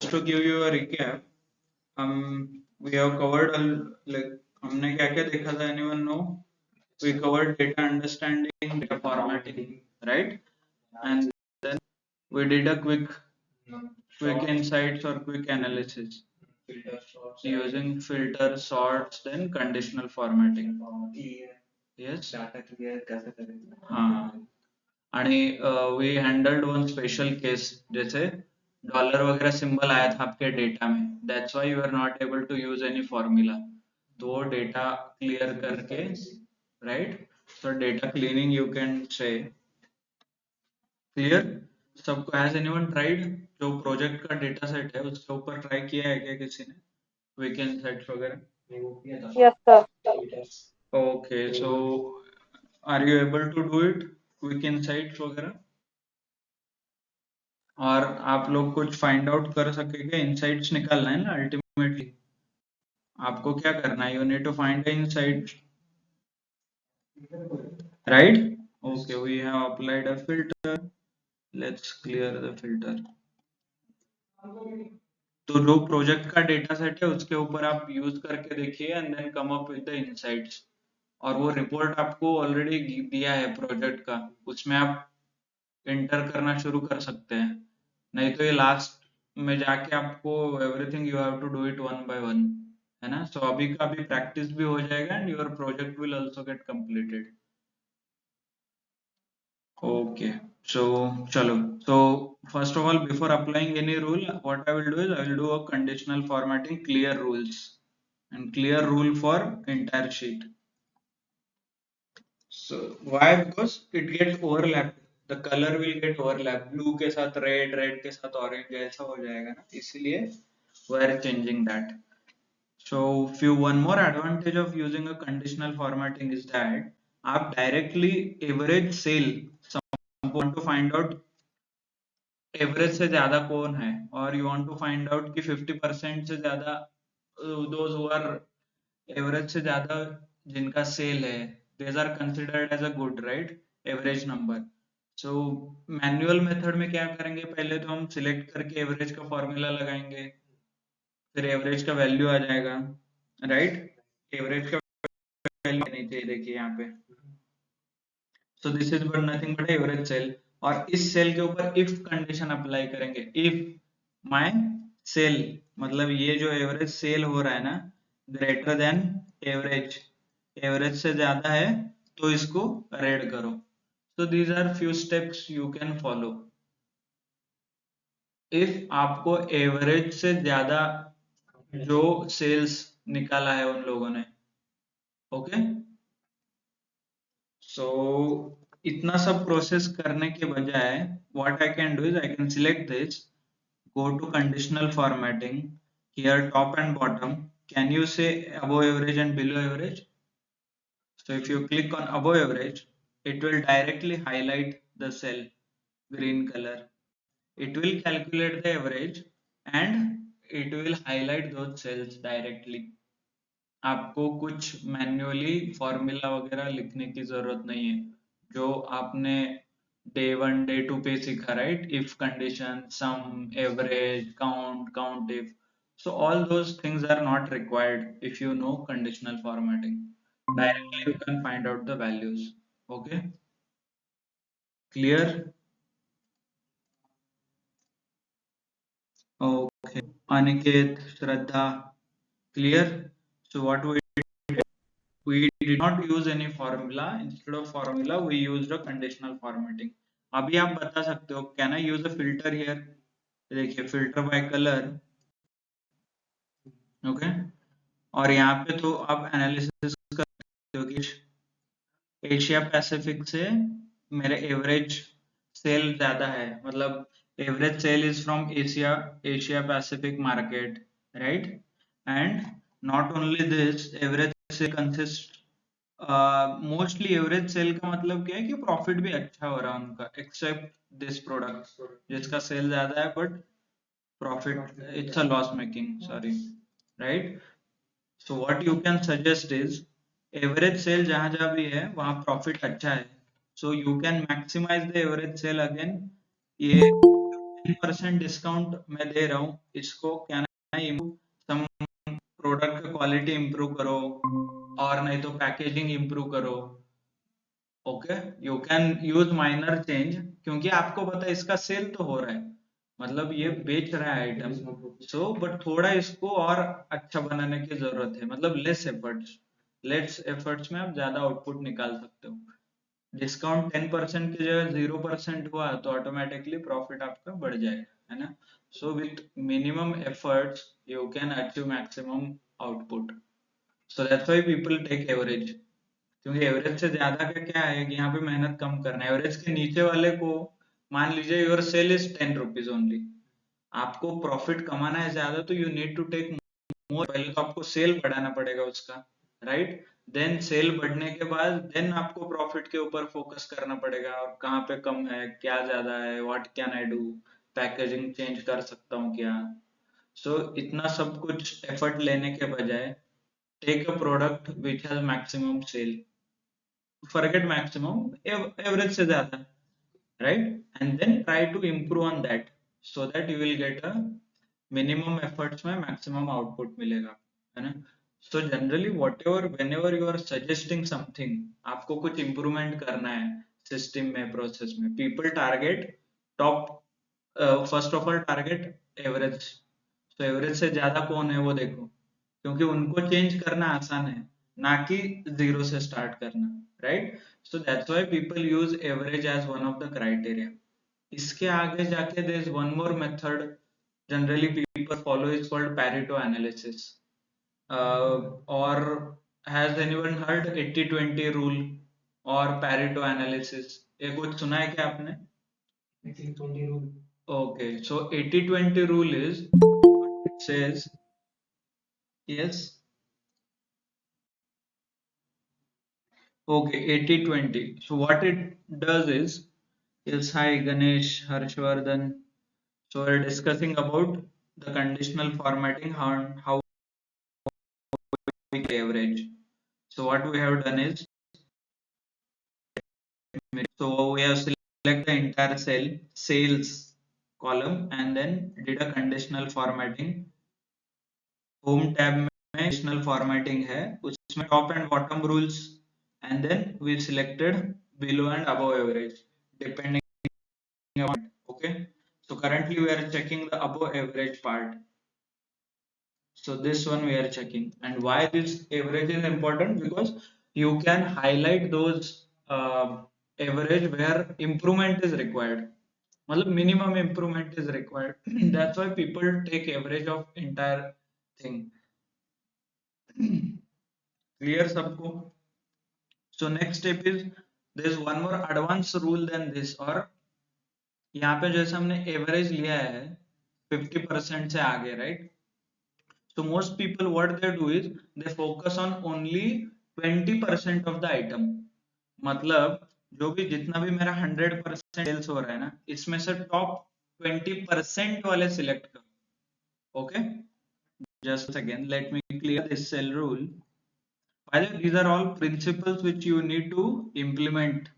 just to give you a recap, we have covered like हमने क्या क्या देखा था? Anyone know? We covered data understanding, data formatting, right? And then we did a quick insights or quick analysis using filter, sorts, then conditional formatting. Yes. Data clear कैसे करेंगे? हाँ. आणि we handled one special case, जैसे dollar वगैरह symbol आया था आपके data में, that's why you are not able to use any formula. तो वो डेटा क्लियर करके, right? so data cleaning you can say. Clear सबको? Has anyone tried? जो प्रोजेक्ट का डेटा सेट है उसके ऊपर ट्राई किया है क्या किसी ने? वीकेंड सेट्स वगैरह? Yes, sir. Okay, so are you able to do it? Quick insights वगैरह? और आप लोग कुछ फाइंड आउट कर सकेंगे? इनसाइट्स निकालना है ना अल्टीमेटली. आपको क्या करना है? You need to find the insight, right? Okay, we have applied a filter. Let's clear the filter. तो जो प्रोजेक्ट का डेटा सेट है उसके ऊपर आप यूज करके देखिए and then come up with the insights. और वो रिपोर्ट आपको ऑलरेडी दिया है प्रोजेक्ट का, उसमें आप एंटर करना शुरू कर सकते हैं. नहीं तो ये लास्ट में जाके आपको everything you have to do it one by one, है ना? सो अभी का अभी प्रैक्टिस भी हो जाएगा and your project will also get completed. Okay, so chalo. So first of all, before applying any rule, what I will do is I will do a conditional formatting, clear rules, and clear rule for entire sheet. So why? Because it gets overlapped. The color will get overlapped. Blue के साथ red, red के साथ orange ऐसा हो जाएगा ना, इसलिए we are changing that. So one more advantage of using a conditional formatting is that आप directly average sale, some want to find out average से ज्यादा कौन है, और you want to find out कि 50% से ज्यादा दोज हु आर एवरेज से ज्यादा जिनका सेल है, these are considered as a good, right? Average number. So manual method में क्या करेंगे? पहले तो हम सिलेक्ट करके एवरेज का फॉर्मूला लगाएंगे, फिर एवरेज का वैल्यू आ जाएगा, राइट? एवरेज का वैल्यू नहीं चाहिए, देखिए यहाँ पे. So this is but nothing but average sale. और इस सेल के ऊपर इफ कंडीशन अप्लाई करेंगे. इफ माय सेल, मतलब ये जो एवरेज सेल हो रहा है ना, ग्रेटर देन एवरेज, एवरेज से ज्यादा है तो इसको रेड करो. so these are few steps you can follow. if आपको एवरेज से ज्यादा जो सेल्स निकाला है उन लोगों ने, ओके, सो इतना सब प्रोसेस करने के बजाय what I can do is I can select this, go to conditional formatting, here top and bottom, can you say above average and below average? So if you click on above average, it will directly highlight the cell green color. It will calculate the average and it will highlight those cells directly. आपको कुछ manually formula वगैरह लिखने की जरूरत नहीं है, जो आपने डे 1 डे 2 पे सीखा, right? If condition, sum, average, count if. so all those things are not required if you know conditional formatting. Directly you can find out the values. Okay, clear? Okay, Aniket, Shraddha, clear? So what we did not use any formula. Instead of formula we used a conditional formatting. अभी आप बता सकते हो, can I use a filter here? देखिए, filter by color, okay? और यहाँ पे तो आप एनालिसिस कर सकते हो कि एशिया पैसिफिक से मेरे एवरेज सेल ज्यादा है, मतलब average sale is from Asia Pacific market, right? And not only this, average से कंसिस्ट मोस्टली एवरेज सेल का मतलब क्या है कि प्रॉफिट भी अच्छा हो रहा है उनका, एक्सेप्ट दिस प्रोडक्ट जिसका सेल ज्यादा है but profit it's a loss making, sorry, right? So what you can suggest is average sale जहां जहां भी है वहां प्रॉफिट अच्छा है, so you can maximise the average sale again. ये 10% डिस्काउंट मैं दे रहा हूँ, इसको क्या ना सम प्रोडक्ट का क्वालिटी इंप्रूव करो, और नहीं तो पैकेजिंग इंप्रूव करो। Okay, you can use minor change, क्योंकि आपको पता है इसका सेल तो हो रहा है, मतलब ये बेच रहा है आइटम। सो बट थोड़ा इसको और अच्छा बनाने की जरूरत है, मतलब लेस एफर्ट्स में आप ज्यादा आउटपुट निकाल सकते हो। डिस्काउंट 10% की जगह 0% हुआ तो ऑटोमेटिकली प्रॉफिट आपका बढ़ जाएगा, है ना। So with minimum efforts you can achieve maximum output. So that's why people take average, क्योंकि एवरेज से ज्यादा का क्या है कि यहाँ पे मेहनत कम करना है। एवरेज के नीचे वाले को, मान लीजिए your sale is 10 rupees only, आपको प्रॉफिट कमाना है ज्यादा, तो you need to take more. पहले तो आपको सेल बढ़ाना पड़ेगा उसका, राइट। देन सेल बढ़ने के बाद देन आपको प्रॉफिट के ऊपर फोकस करना पड़ेगा, और कहाँ पे कम है, क्या ज्यादा है, what can I do, packaging change कर सकता हूँ क्या। इतना सब कुछ एफर्ट लेने के बजाय take a product which has maximum sale, forget maximum, average से ज्यादा, right, and then try to improve on that, so that you will get a minimum efforts में maximum output मिलेगा, है ना। So generally whatever whenever you are suggesting something, आपको कुछ improvement करना है system में, process में, people target top, first of all target average। तो एवरेज से ज्यादा कौन है वो देखो, क्योंकि उनको चेंज करना आसान है, ना कि जीरो से स्टार्ट करना, right. So that's why people use average as one of the criteria. इसके आगे जाके there is one more method generally people follow, is called Pareto analysis, और हैज एनीवन हर्ड 80-20 रूल और पैरेटो एनालिसिस, ये कुछ सुना है क्या आपने? 80-20 rule. Okay, so 80-20 rule is, it says, yes, okay, 80-20. So what it does is, yes, hi Ganesh, Harshvardhan. So we're discussing about the conditional formatting, how we average. So what we have done is, so we have select the entire cell, sales column, and then did a conditional formatting। Home tab में conditional formatting है, उसमें top and bottom rules, and then we selected below and above average depending on, okay। So currently we are checking the above average part, so this one we are checking. And why this average is important? Because you can highlight those average where improvement is required, मतलब minimum improvement is required। that's why people take average of entire thing। clear सबको? So next step is, there is one more advanced rule than this, और यहाँ पे जैसे हमने average लिया है 50% से आगे, right. So most people what they do is they focus on only 20% of the item, मतलब जो भी जितना भी मेरा 100% सेल्स हो रहा है ना, इसमें से टॉप 20% वाले सिलेक्ट करो, okay. Just again let me clear this cell rule. By the way, these are all principles which you need to implement।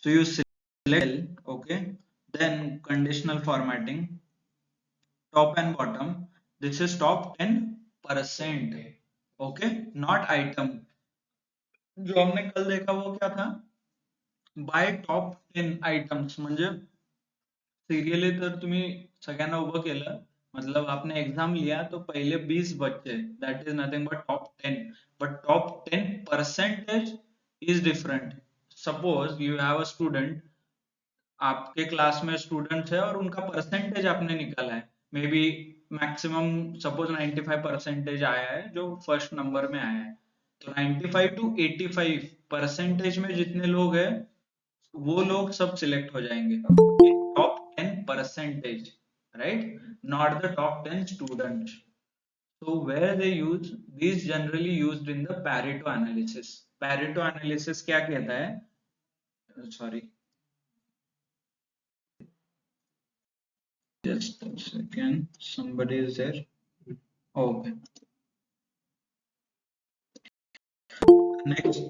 So you select, okay, then conditional formatting, top and bottom. This is top 10%, okay, not item। जो हमने कल देखा वो क्या था? Bye top 10 items, म्हणजे serially तर तुम्ही सगळ्यांना उभं केलं, मतलब आपने एग्जाम लिया तो पहले 20 बच्चे, that is nothing but top 10, but top 10 percentage is different. Suppose you have a student, आपके क्लास में स्टूडेंट्स है और उनका परसेंटेज आपने निकाला है, may be maximum suppose 95 percentage आया है जो फर्स्ट नंबर में आया है, तो 95 to 85 परसेंटेज में जितने लोग हैं वो लोग सब सिलेक्ट हो जाएंगे, top 10 percentage, right, not the top 10 students. So where they use these generally used in the Pareto analysis। Pareto analysis क्या कहता है? Sorry, just a second, somebody is there। Okay, next,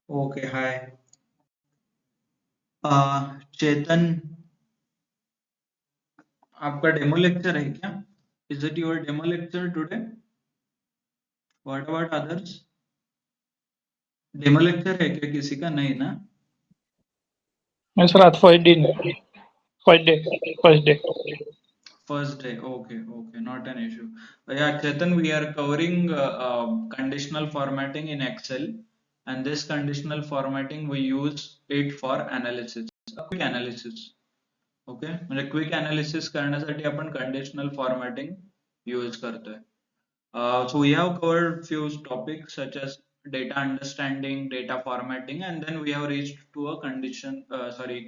okay hi Chetan, आपका demo lecture है क्या? Is it your demo lecture today? What about others? Demo lecture है क्या किसी का? नहीं ना? नहीं सर, आज first day first day. First day, okay, not an issue. Yeah, Chetan, we are covering conditional formatting in Excel, and this conditional formatting we use it for analysis, quick analysis. Okay, म्हणजे quick analysis करण्यासाठी आपण conditional formatting use करतोय. So we have covered few topics such as data understanding, data formatting, and then we have reached to a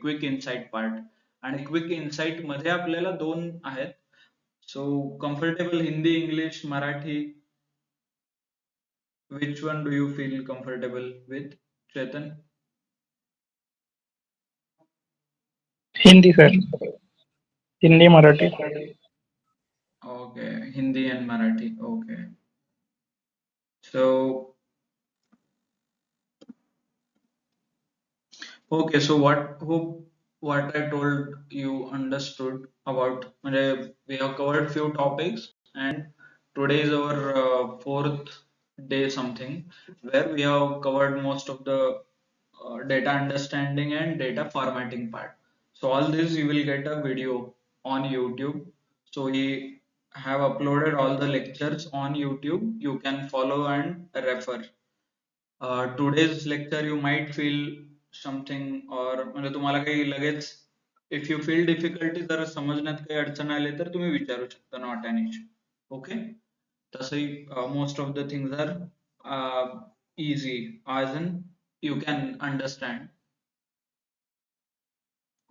quick insight part. आणि quick insight मध्ये आपल्याला दोन आहेत. So comfortable Hindi, English, Marathi, which one do you feel comfortable with, Chetan? Hindi sir, Hindi Marathi. Okay, Hindi and Marathi. Okay. So okay, so what I told you understood about. We have covered few topics, and today is our fourth day something, where we have covered most of the data understanding and data formatting part. So all this you will get a video on YouTube. So we have uploaded all the lectures on YouTube. You can follow and refer. Today's lecture you might feel something or म्हणजे तुम्हाला काही लगेच if you feel difficulty जर समजण्यात काही अडचण आली तर तुम्ही विचारू शकता, not an issue. Okay, तसंही most of the things are easy as in you can understand.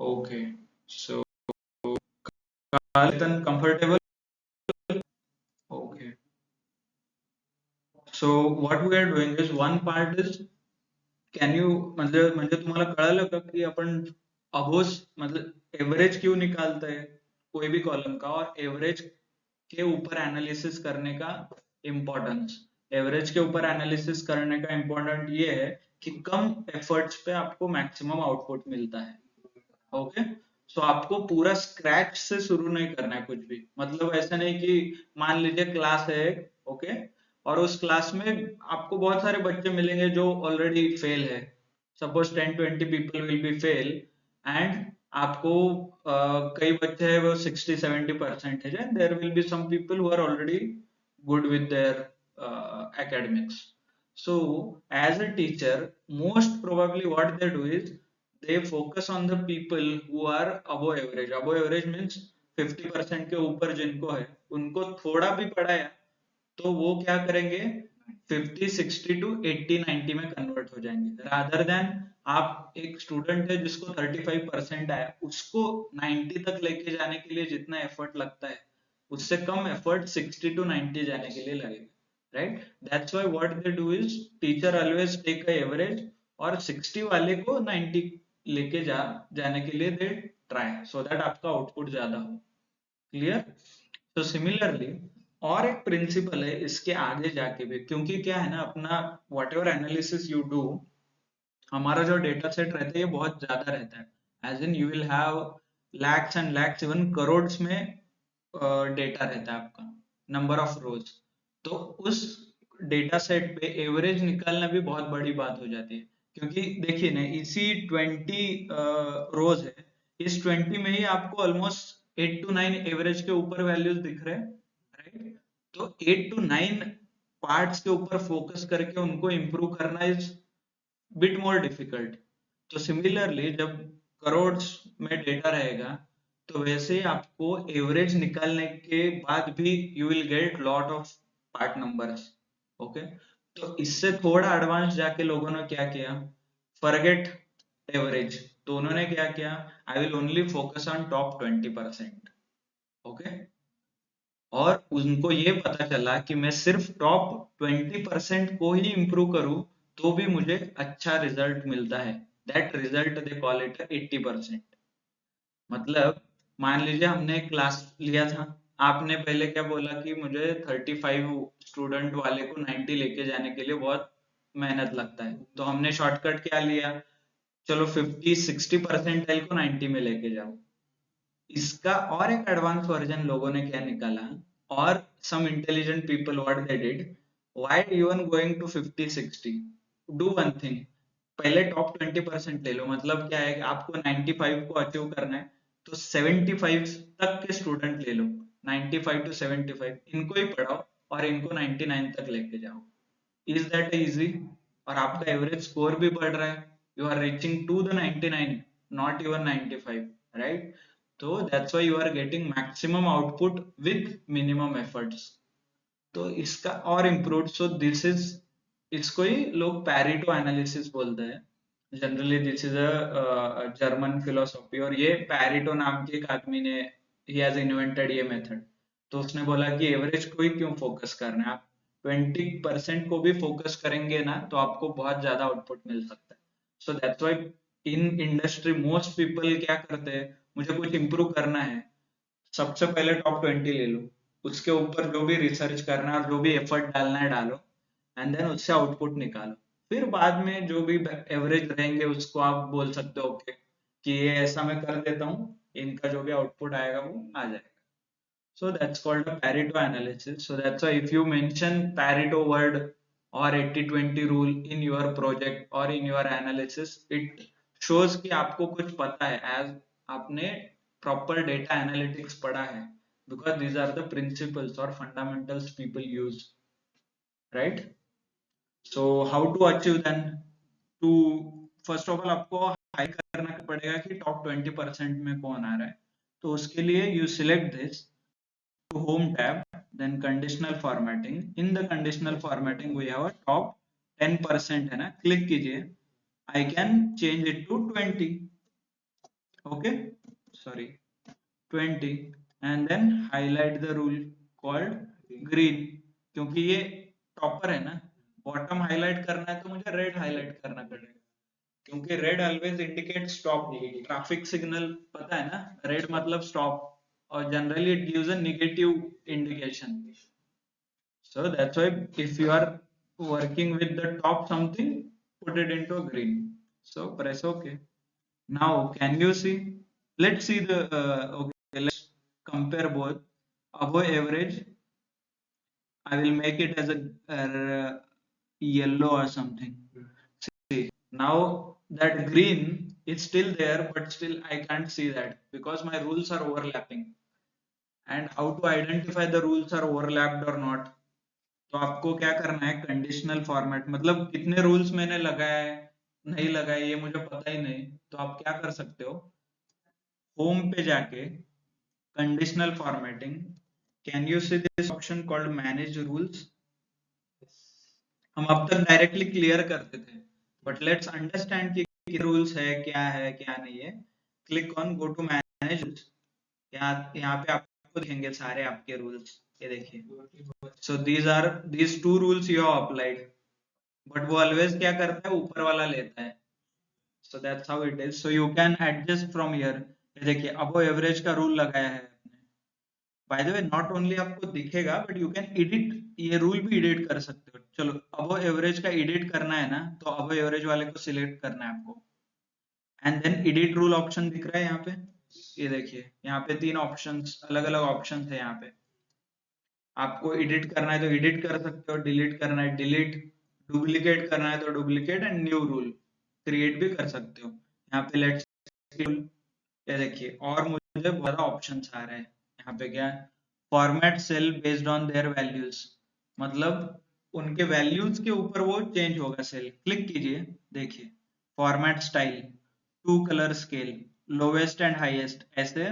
Okay, so then comfortable. Okay, so what we are doing is one part is can you मतलब म्हणजे तुम्हाला कळालं का कि अपन अबोस मतलब average क्यों निकालते हैं कोई भी कॉलम का, और एवरेज के ऊपर एनालिसिस करने का इम्पोर्टेंस. एवरेज के ऊपर एनालिसिस करने का इम्पोर्टेंट ये है कि कम एफर्ट्स पे आपको मैक्सिमम आउटपुट मिलता है. ओके, सो आपको पूरा स्क्रैच से शुरू नहीं करना है कुछ भी. मतलब ऐसा नहीं कि मान लीजिए क्लास है, ओके, और उस क्लास में आपको बहुत सारे बच्चे मिलेंगे जो ऑलरेडी फेल है. Suppose 10-20 people will be fail, and आपको कई बच्चे हैं वो 60-70% है, there will be some people who are already good with their academics. So as a teacher, most probably what they do is they focus on the people who are above average. Above average means 50% के ऊपर जिनको है उनको थोड़ा भी पढ़ाया तो वो क्या करेंगे, 50-60 टू 80-90 में कन्वर्ट हो जाएंगे. रादर देन आप एक स्टूडेंट है जिसको 35% आया, उसको 90 तक लेके जाने के लिए जितना एफर्ट लगता है उससे कम एफर्ट 60 टू 90 जाने के लिए लगेगा. Right, that's why what they do is teacher always take a average, और 60 वाले को 90 लेके जाने के लिए दे ट्राई, सो दैट आपका आउटपुट ज्यादा हो. क्लियर? तो सिमिलरली और एक प्रिंसिपल है इसके आगे जाके भी, क्योंकि क्या है ना, अपना what ever analysis you do, हमारा जो डेटा सेट रहता है ये बहुत ज्यादा रहता है. As in you will have lakhs and lakhs, even crore में डेटा रहता है आपका, नंबर ऑफ रोज. तो उस डेटा सेट पे एवरेज निकालना भी बहुत बड़ी बात हो जाती है, क्योंकि देखिए ना, इसी 20 रोज है, इस 20 में ही आपको ऑलमोस्ट 8 to 9 एवरेज के ऊपर वैल्यूज दिख रहे हैं. राइट, तो 8 to 9 पार्ट्स के ऊपर फोकस करके उनको इंप्रूव करना इज बिट मोर डिफिकल्ट. तो सिमिलरली जब करोड़ में डेटा रहेगा तो वैसे ही आपको एवरेज निकालने के बाद भी you will get lot of part numbers. Okay, तो इससे थोड़ा एडवांस जाके लोगों ने क्या किया, फॉरगेट एवरेज, तो उन्होंने क्या किया, I will only focus on top 20%. Okay, और उनको ये पता चला कि मैं सिर्फ टॉप 20% को ही इंप्रूव करूं तो भी मुझे अच्छा रिजल्ट मिलता है. That result they call it 80%. मतलब मान लीजिए हमने एक क्लास लिया था, आपने पहले क्या बोला कि मुझे 35 स्टूडेंट वाले को 90 लेके जाने के लिए बहुत मेहनत लगता है। तो हमने शॉर्टकट क्या लिया, चलो 50-60 परसेंटाइल को 90 में लेके जाओ। इसका और एक एडवांस वर्जन लोगों ने क्या निकाला, और some intelligent people what they did, why even going to 50-60, do one thing, पहले टॉप 20% ले लो। मतलब क्या है कि आपको 95 को अचीव करना है, तो 75 तक के स्टूडेंट ले लो, 95 to 75 इनको ही पढ़ाओ और इनको 99 तक लेके जाओ। Is that easy? और आपका एवरेज स्कोर भी बढ़ रहा है, you are reaching to the 99, not even 95, right? तो that's why you are getting maximum output with minimum efforts. तो इसका और इम्प्रूव, सो दिस इज, इसको ही लोग पैरेटो एनालिसिस बोलते हैं। Generally this is a German philosophy, और ये पैरेटो नाम के एक आदमी ने, ही हैज इन्वेंटेड ये मेथड। तो उसने बोला कि एवरेज को ही क्यों फोकस करना है, आप 20% को भी फोकस करेंगे ना तो आपको बहुत ज्यादा आउटपुट मिल सकता है। So that's why in industry most people क्या करते हैं, मुझे कुछ इंप्रूव करना है, सबसे पहले टॉप 20 ले लो, उसके ऊपर जो भी रिसर्च करना है और जो भी एफर्ट डालना है डालो, एंड देन उससे आउटपुट निकालो। फिर बाद में जो भी एवरेज रहेंगे उसको आप बोल सकते हो ओके कि ये ऐसा मैं कर देता हूँ, इनका जो भी आउटपुट आएगा वो आ जाएगा। So that's called a Pareto analysis. So that's why if you mention Pareto word or 80-20 rule in your project or in your analysis, it shows कि आपको कुछ पता है, as आपने proper data analytics पढ़ा है, because these are the principles or fundamentals people use, right? So how to achieve then? To first of all आपको high करना पड़ेगा कि टॉप 20% में कौन आ रहा है। तो उसके लिए you select this to home tab, then conditional formatting. In the conditional formatting we have a top 10% है ना, click कीजिए, I can change it to 20, okay, sorry 20, and then highlight the rule called green, क्योंकि ये topper है ना, bottom highlight करना है तो मुझे रेड हाईलाइट करना पड़ेगा, क्योंकि red always indicate stop, traffic signal पता है ना, रेड मतलब स्टॉप, और generally it gives a negative indication. So that's why if you are working with the top something, put it into a green. So press OK. Now can you see? Let's see the okay. Let's compare both. Above average, I will make it as a yellow or something. See, now that green is still there, but still I can't see that because my rules are overlapping. And how to identify the rules are overlapped or not? तो आपको क्या करना है, conditional format, मतलब कितने rules मैंने लगाया है नहीं लगाया ये मुझे पता ही नहीं, तो आप क्या कर सकते हो, होम पे जाके conditional formatting, can you see this option called manage rules? हम अब तक डायरेक्टली क्लियर करते थे, बट लेट्स अंडरस्टैंड कि रूल्स है क्या नहीं है। Click on go to manage rules, यहाँ पे आपको दिखेंगे सारे आपके रूल्स, ये देखिए। So these two rules you have applied, but वो ऑलवेज क्या करता है, ऊपर वाला लेता है। So that's how it is, so you can adjust from here. ये देखिए अबो एवरेज का रूल लगाया है आपने, bye the way not only आपको दिखेगा बट यू कैन एडिट, ये रूल भी एडिट कर सकते हो। चलो अबो एवरेज का एडिट करना है ना, तो अबो एवरेज वाले को सिलेक्ट करना है आपको, and then edit rule option दिख रहा है यहाँ पे, ये देखिए यहाँ पे 3 ऑप्शंस, अलग अलग ऑप्शंस है यहाँ पे। आपको एडिट करना है तो एडिट कर सकते हो, डिलीट करना है डिलीट, डुप्लीकेट करना है तो duplicate, and new rule create भी कर सकते हो। यहाँ पे लेट्स, ये देखिए और मुझे बहुत ऑप्शंस आ रहे हैं यहाँ पे, क्या format cell based on their values, मतलब उनके वैल्यूज के ऊपर वो चेंज होगा सेल। क्लिक कीजिए, देखिए format style, two colour scale, lowest and highest, ऐसे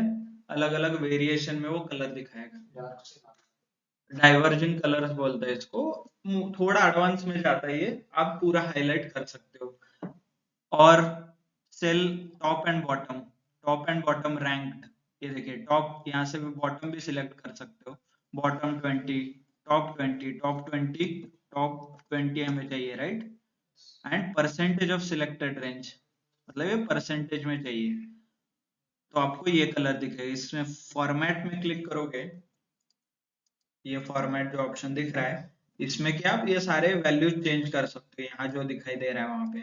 अलग अलग वेरिएशन में वो कलर दिखाएगा। डाइवर्जिंग कलर्स बोलते हैं इसको, थोड़ा एडवांस में जाता है ये, आप पूरा हाईलाइट कर सकते हो। और cell top and bottom ranked, ये देखिए टॉप, यहाँ से भी बॉटम भी सिलेक्ट कर सकते हो, बॉटम 20, टॉप 20, टॉप 20 हमें चाहिए, right? And percentage of selected range, मतलब ये परसेंटेज में चाहिए, तो आपको ये कलर दिखेगा। इसमें फॉर्मेट में क्लिक करोगे, ये फॉर्मेट जो ऑप्शन दिख रहा है, इसमें क्या आप ये सारे वैल्यूज चेंज कर सकते हो, यहाँ जो दिखाई दे रहा है वहां पे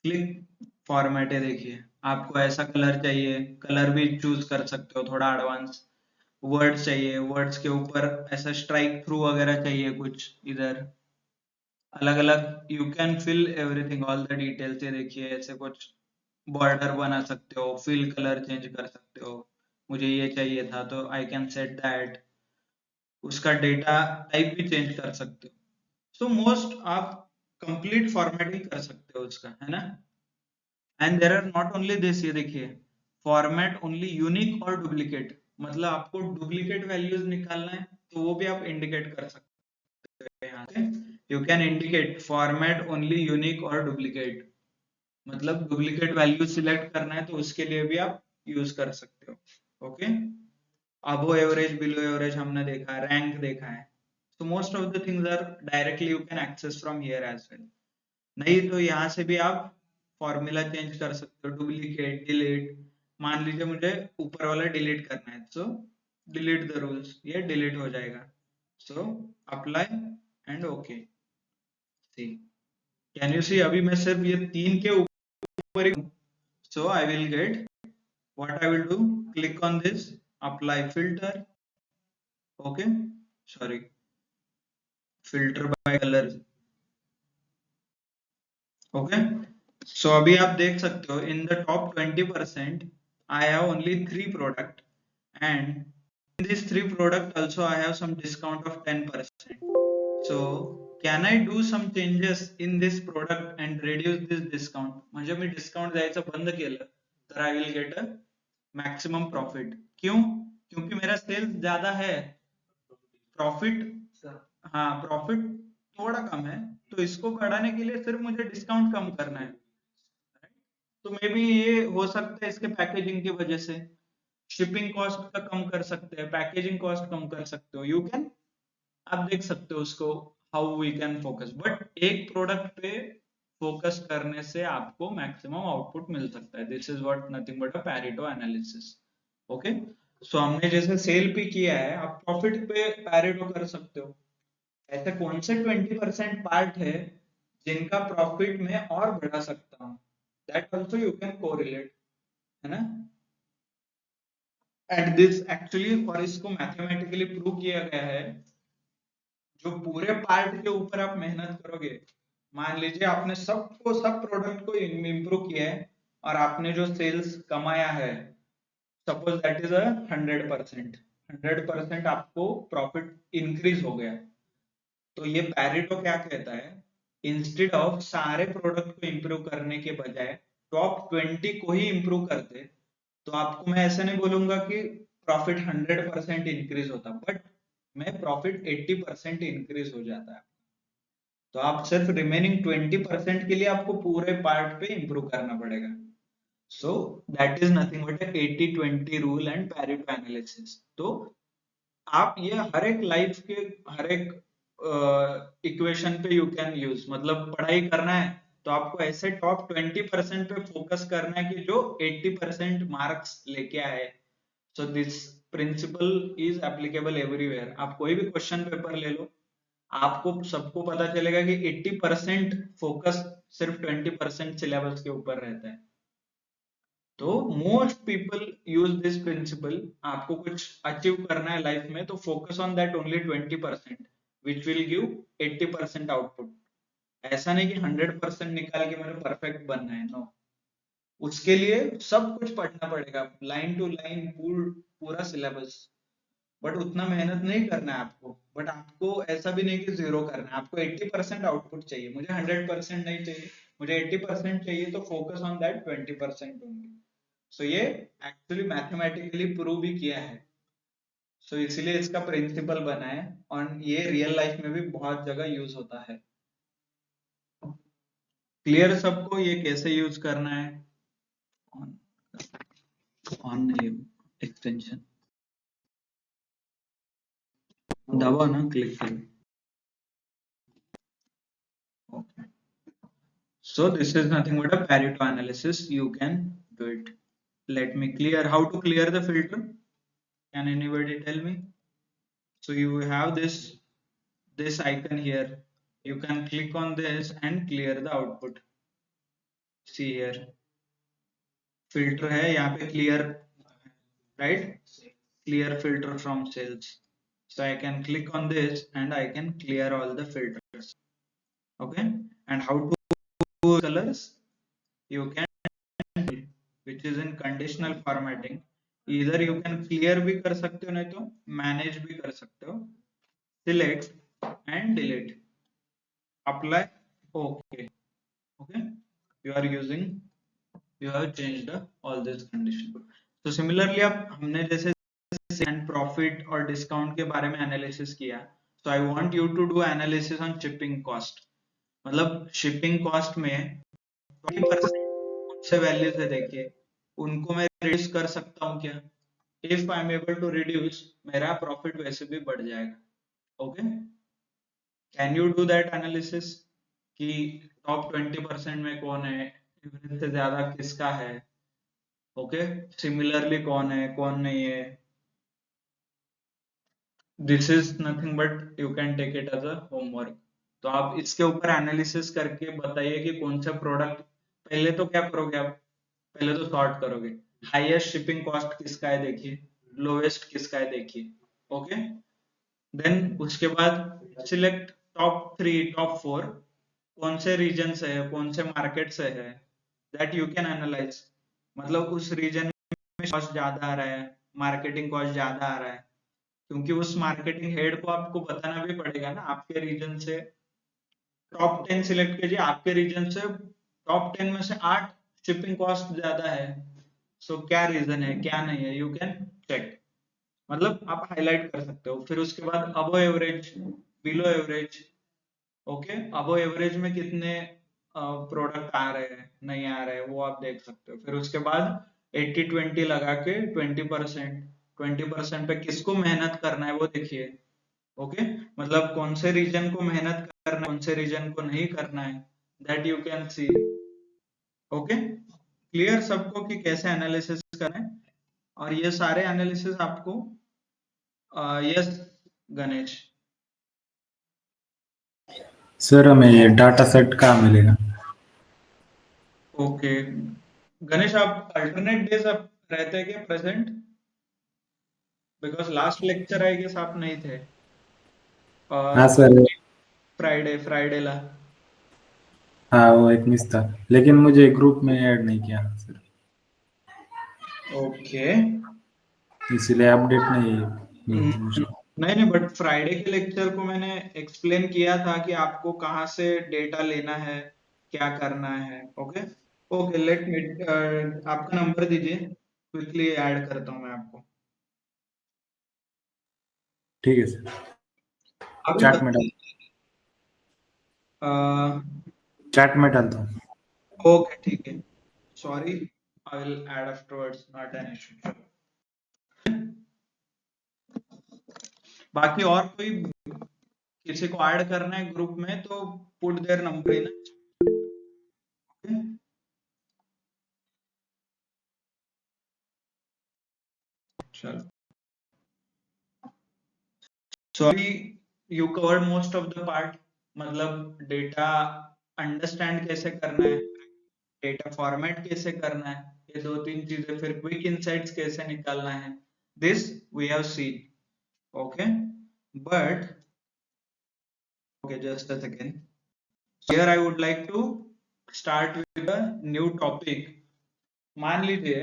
क्लिक फॉर्मेट है। देखिए आपको ऐसा कलर चाहिए, कलर भी चूज कर सकते हो थोड़ा एडवांस। वर्ड्स चाहिए, वर्ड्स के ऊपर ऐसा स्ट्राइक थ्रू वगैरह चाहिए कुछ इधर, अलग अलग you can fill everything all the details. ये देखिए ऐसे कुछ बॉर्डर बना सकते हो, फिल कलर चेंज कर सकते हो। मुझे ये चाहिए था तो आई कैन सेट दैट। उसका डेटा टाइप भी चेंज कर सकते हो। सो मोस्ट आप कंप्लीट फॉर्मेटिंग कर सकते हो उसका, है ना। And there are not only this, ये देखिए फॉर्मेट ओनली यूनिक और डुप्लीकेट, मतलब आपको डुप्लीकेट वैल्यूज निकालना है तो वो भी आप इंडिकेट कर सकते हो यहाँ से। You can indicate format only unique और डुप्लीकेट, मतलब डुप्लीकेट वैल्यू सिलेक्ट करना है तो उसके लिए भी आप यूज कर सकते हो। ओके, अबो एवरेज बिलो एवरेज हमने देखा है, रैंक देखा है। so most of the things are directly you can access from here as well। नहीं तो यहाँ से भी आप फॉर्मूला चेंज कर सकते हो, डुप्लीकेट, डिलीट। मान लीजिए मुझे ऊपर वाला डिलीट करना है, सो डिलीट द रूल्स, ये डिलीट हो जाएगा। So apply and okay. See, can you see, अभी मैं सिर्फ ये तीन के ऊपर ही, so I will get what I will do, click on this, apply filter, okay, sorry, filter by color, okay। So अभी आप देख सकते हो in the top 20% I have only 3 product, and in these 3 product also I have some discount of 10%। So can I do some changes in this product and reduce this discount, म्हणजे मी discount द्यायचं बंद केलं तर I will get a maximum profit। क्यों? क्योंकि मेरा sales ज्यादा है, प्रॉफिट, हाँ प्रॉफिट थोड़ा कम है, तो इसको बढ़ाने के लिए सिर्फ मुझे डिस्काउंट कम करना है। तो मे बी ये हो सकता है इसके पैकेजिंग की वजह से, शिपिंग कॉस्ट का कम कर सकते हैं, पैकेजिंग कॉस्ट कम कर सकते हो, यू कैन, आप देख सकते हो उसको, how we can focus. But एक प्रोडक्ट पे फोकस करने से आपको मैक्सिमम आउटपुट मिल सकता है। This is what nothing but a Pareto analysis. Okay, so हमने जैसे सेल पे किया है, आप प्रॉफिट पे पैरेटो कर सकते हो। ऐसे कौन से 20% पार्ट है जिनका प्रॉफिट मैं और बढ़ा सकता हूँ, that also you can correlate, है ना। एंड दिस एक्चुअली, और इसको मैथमेटिकली प्रूव किया गया है। जो पूरे पार्ट के ऊपर आप मेहनत करोगे, मान लीजिए आपने सबको, सब प्रोडक्ट को इम्प्रूव किया है और आपने जो सेल्स कमाया है, सपोज दैट इज 100%, 100% आपको प्रॉफिट इंक्रीज हो गया। तो ये पैरेटो क्या कहता है, इंस्टेड ऑफ सारे प्रोडक्ट को इंप्रूव करने के बजाय टॉप 20 को ही इंप्रूव करते, तो आपको मैं ऐसा नहीं बोलूंगा कि प्रॉफिट 100% इंक्रीज होता, बट मैं प्रॉफिट 80% इंक्रीज हो जाता है। तो आप सिर्फ रिमेनिंग 20% के लिए आपको पूरे पार्ट पे इंप्रूव करना पड़ेगा। So that is nothing but 80-20 rule and Pareto analysis. तो आप ये हर एक लाइफ के हर एक इक्वेशन पे यू कैन यूज, मतलब पढ़ाई करना है तो आपको ऐसे टॉप 20% पे फोकस करना है कि जो 80% मार्क्स लेके आए। So this principle is applicable everywhere. आप कोई भी क्वेश्चन पेपर ले लो, आपको सबको पता चलेगा कि 80% फोकस सिर्फ 20% सिलेबस के ऊपर रहता है। तो most people use this principle. आपको कुछ अचीव करना है लाइफ में तो focus on that only 20%, which will give 80% output. ऐसा नहीं कि 100% निकाल के मैंने परफेक्ट बनना है, नो। उसके लिए सब कुछ पढ़ना पड़ेगा, लाइन टू लाइन, पूरा सिलेबस। बट उतना मेहनत नहीं करना है आपको। बट आपको ऐसा भी नहीं कि जीरो करना है, आपको 80% आउटपुट चाहिए। मुझे 100% नहीं चाहिए, मुझे 80% चाहिए, तो फोकस ऑन दैट 20% ओनली। सो ये एक्चुअली मैथमेटिकली प्रूव भी किया है। सो इसलिए इसका प्रिंसिपल बना है और ये रियल लाइफ में भी बहुत जगह यूज होता है। क्लियर सबको ये कैसे यूज करना है? ऑन, ऑन एक्सटेंशन दबाओ ना, क्लिक करो। Okay. So this is nothing but a Pareto analysis. You can do it. Let me clear how to clear the filter. Can anybody tell me? So you have this this icon here. You can click on this and clear the output. See here, filter है यहाँ पे clear, right? Clear filter from sales. So I can click on this and I can clear all the filters. Okay, and how to do colors? You can, which is in conditional formatting. Either you can clear भी कर सकते हो, नहीं तो manage भी कर सकते हो. Select and delete. Apply. Okay. Okay. You are using. You have changed all this condition. So similarly, अब हमने जैसे एंड प्रॉफिट और डिस्काउंट के बारे में एनालिसिस किया, so I want you to do analysis on shipping cost. मतलब shipping cost में 20% से वैल्यूज है, देखिए उनको मैं रिड्यूस कर सकता हूँ क्या? If I am able to reduce, मेरा प्रॉफिट वैसे भी बढ़ जाएगा. Okay, can you do that analysis कि टॉप 20% में कौन है, एवरेज से ज्यादा किसका है? ओके, सिमिलरली कौन है कौन नहीं है? This is nothing but you can take it as a homework. तो आप इसके ऊपर एनालिसिस करके बताइए कि कौन सा प्रोडक्ट. पहले तो क्या करोगे आप? पहले तो सॉर्ट करोगे, हाईएस्ट शिपिंग कॉस्ट किसका है देखिए, लोएस्ट किसका है देखिए. ओके, देन उसके बाद सिलेक्ट टॉप 3 टॉप 4, कौन से रीजन से है, कौन से मार्केट से है, दैट यू कैन एनालाइज. मतलब उस रीजन में कॉस्ट ज्यादा आ रहा है, मार्केटिंग कॉस्ट ज्यादा आ रहा है, क्योंकि उस मार्केटिंग हेड को आपको बताना भी पड़ेगा ना. आपके रीजन से टॉप 10 सिलेक्ट कीजिए, आपके रीजन से टॉप 10 में से 8 शिपिंग कॉस्ट ज्यादा है. सो क्या रीजन है क्या नहीं है, यू कैन चेक. मतलब आप हाईलाइट कर सकते हो. फिर उसके बाद अबो एवरेज, बिलो एवरेज. ओके, अबो एवरेज में कितने प्रोडक्ट आ रहे हैं नहीं आ रहे हैं वो आप देख सकते हो. फिर उसके बाद 80-20 लगा के 20% पे किसको मेहनत करना है वो देखिए. ओके, मतलब कौन से रीजन को मेहनत करना है, कौन से रीजन को नहीं करना है, that you can see. Okay, clear सबको कि कैसे एनालिसिस करें. और ये सारे एनालिसिस आपको यस गणेश. सर हमें ये डाटा सेट कहाँ मिलेगा? ओके गणेश, आप अल्टरनेट डेज आप रहते हैं क्या present? Because last lecture I guess आप नहीं थे. हाँ सर. फ्राइडे ला. हाँ वो एक मिस था, लेकिन मुझे ग्रुप में ऐड नहीं किया सर, ओके, इसीलिए अपडेट नहीं मिलती मुझे. नहीं नहीं, बट फ्राइडे के लेक्चर को मैंने एक्सप्लेन किया था कि आपको कहाँ से डेटा लेना है, क्या करना है. ओके ओके, लेट मी, आपका नंबर दीजिए, क्विकली ऐड करता हूँ मैं आपको. ठीक है सर, अभी चैट में डाल चैट में डालता हूँ. ओके ठीक है, sorry, I will add afterwards, not an issue. बाकी और कोई किसी को ऐड करना है ग्रुप में तो पुट देयर नंबर इन. चलो, sorry, you covered most of the part. मतलब डेटा अंडरस्टैंड कैसे करना है, डेटा फॉर्मेट कैसे करना है, ये 2-3 चीजें. फिर क्विक इनसाइट्स कैसे निकालना है, this we have seen. Okay, but okay, just a second. Here I would like to start with a new topic. मान लीजिए